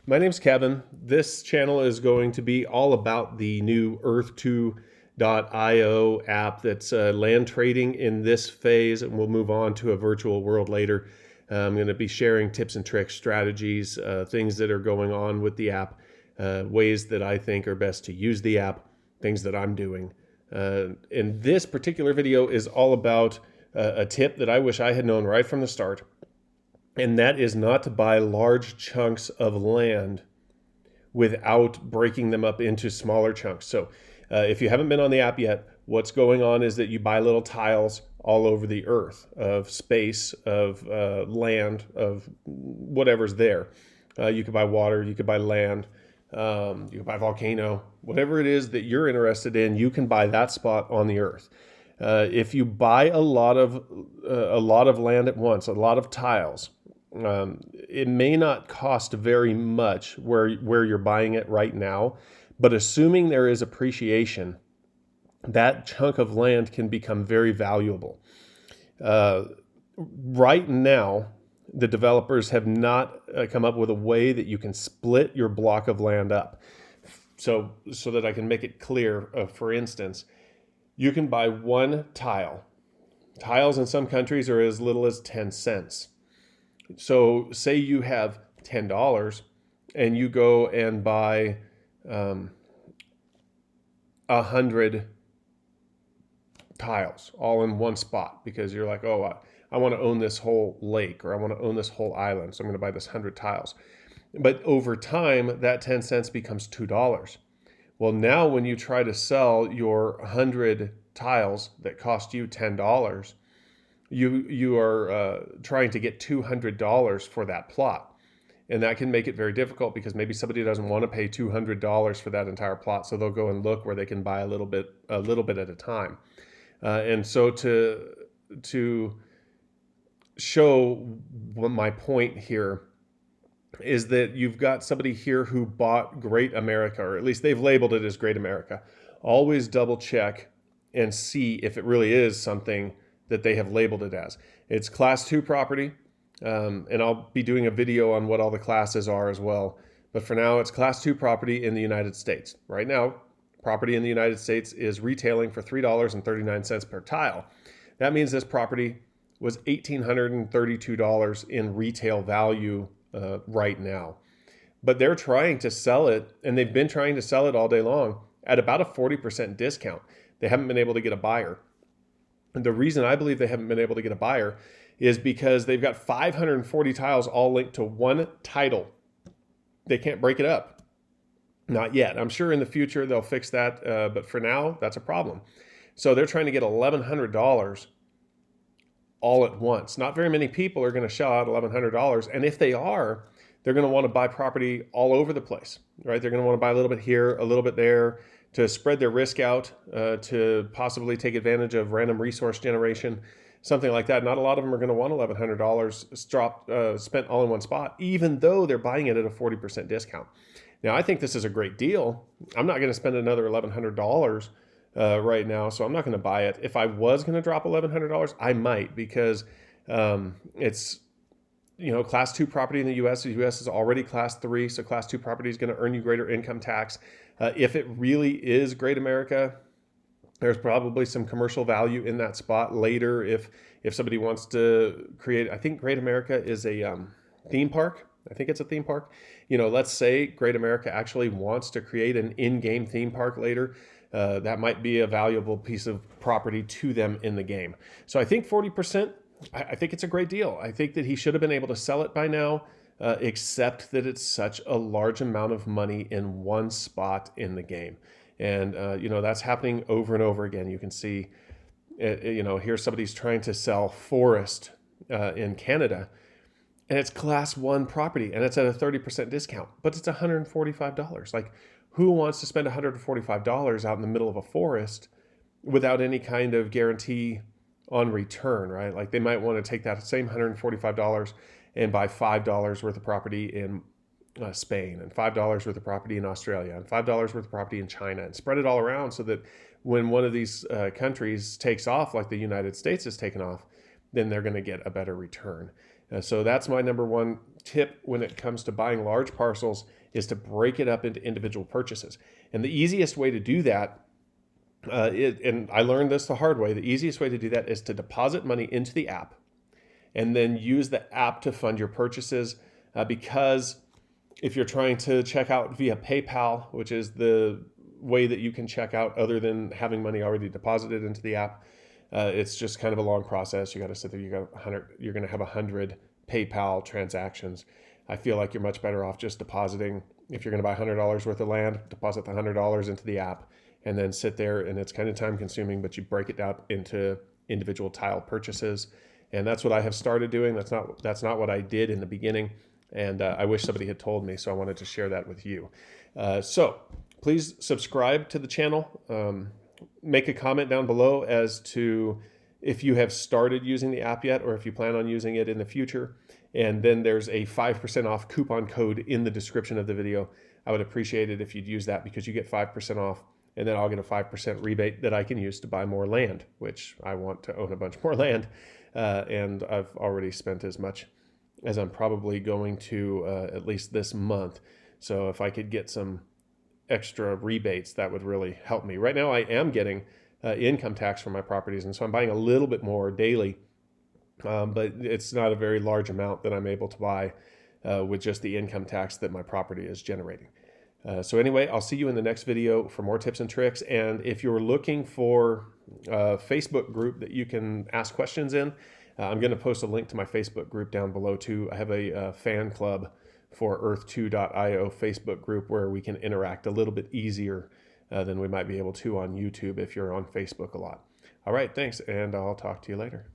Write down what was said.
My name's Kevin. This channel is going to be all about the new Earth2.io app that's land trading in this phase, and we'll move on to a virtual world later. I'm going to be sharing tips and tricks, strategies, things that are going on with the app, ways that I think are best to use the app, things that I'm doing. And this particular video is all about a tip that I wish I had known right from the start, and that is not to buy large chunks of land without breaking them up into smaller chunks. So if you haven't been on the app yet, what's going on is that you buy little tiles all over the earth of space, of land, of whatever's there. You could buy water, you could buy land, you could buy volcano, whatever it is that you're interested in, you can buy that spot on the earth. If you buy a lot of land at once, a lot of tiles, it may not cost very much where you're buying it right now, but assuming there is appreciation, that chunk of land can become very valuable. Right now, the developers have not come up with a way that you can split your block of land up. So that I can make it clear, for instance, you can buy one tile. Tiles in some countries are as little as 10 cents. So say you have $10 and you go and buy 100 tiles all in one spot because you're like, oh, I want to own this whole lake, or I want to own this whole island, so I'm going to buy this 100 tiles. But over time, that 10 cents becomes $2. Well, now when you try to sell your 100 tiles that cost you $10, you are trying to get $200 for that plot. And that can make it very difficult because maybe somebody doesn't want to pay $200 for that entire plot, so they'll go and look where they can buy a little bit at a time. And so to show my point here is that you've got somebody here who bought Great America, or at least they've labeled it as Great America. Always double check and see if it really is something that they have labeled it as. It's Class 2 property, and I'll be doing a video on what all the classes are as well. But for now, it's Class 2 property in the United States. Right now, property in the United States is retailing for $3.39 per tile. That means this property was $1,832 in retail value right now. But they're trying to sell it, and they've been trying to sell it all day long at about a 40% discount. They haven't been able to get a buyer. And the reason I believe they haven't been able to get a buyer is because they've got 540 tiles all linked to one title. They can't break it up. Not yet. I'm sure in the future they'll fix that, but for now, that's a problem. So they're trying to get $1,100 all at once. Not very many people are going to shell out $1,100, and if they are, they're going to want to buy property all over the place, right? They're going to want to buy a little bit here, a little bit there, to spread their risk out, to possibly take advantage of random resource generation, something like that. Not a lot of them are going to want $1,100 spent all in one spot, even though they're buying it at a 40% discount. Now, I think this is a great deal. I'm not going to spend another $1,100 right now, so I'm not going to buy it. If I was going to drop $1,100, I might, because it's Class 2 property in the U.S. The U.S. is already Class 3, so Class 2 property is going to earn you greater income tax. If it really is Great America, there's probably some commercial value in that spot later if somebody wants to create. I think Great America is a theme park. I think it's a theme park. Let's say Great America actually wants to create an in-game theme park later. That might be a valuable piece of property to them in the game. So I think 40%, I think it's a great deal. I think that he should have been able to sell it by now, except that it's such a large amount of money in one spot in the game. And, that's happening over and over again. You can see, here somebody's trying to sell forest in Canada, and it's Class 1 property, and it's at a 30% discount, but it's $145. Like, who wants to spend $145 out in the middle of a forest without any kind of guarantee on return, right? Like, they might want to take that same $145 and buy $5 worth of property in Spain, and $5 worth of property in Australia, and $5 worth of property in China, and spread it all around so that when one of these countries takes off, like the United States has taken off, then they're going to get a better return. So that's my number one tip when it comes to buying large parcels is to break it up into individual purchases. And the easiest way to do that, and I learned this the hard way, the easiest way to do that is to deposit money into the app and then use the app to fund your purchases. Because if you're trying to check out via PayPal, which is the way that you can check out other than having money already deposited into the app, it's just kind of a long process. You got to sit there. You're going to have 100 PayPal transactions. I feel like you're much better off just depositing. If you're going to buy $100 worth of land, deposit the $100 into the app, and then sit there. And it's kind of time consuming, but you break it down into individual tile purchases. And that's what I have started doing. That's not what I did in the beginning. And I wish somebody had told me, so I wanted to share that with you. So please subscribe to the channel. Make a comment down below as to if you have started using the app yet or if you plan on using it in the future. And then there's a 5% off coupon code in the description of the video. I would appreciate it if you'd use that, because you get 5% off, and then I'll get a 5% rebate that I can use to buy more land, which I want to own a bunch more land. And I've already spent as much as I'm probably going to at least this month. So if I could get some extra rebates, that would really help me. Right now I am getting income tax from my properties, and so I'm buying a little bit more daily, but it's not a very large amount that I'm able to buy with just the income tax that my property is generating. So anyway, I'll see you in the next video for more tips and tricks. And if you're looking for a Facebook group that you can ask questions in, I'm going to post a link to my Facebook group down below too. I have a fan club for Earth2.io Facebook group where we can interact a little bit easier than we might be able to on YouTube if you're on Facebook a lot. All right, thanks, and I'll talk to you later.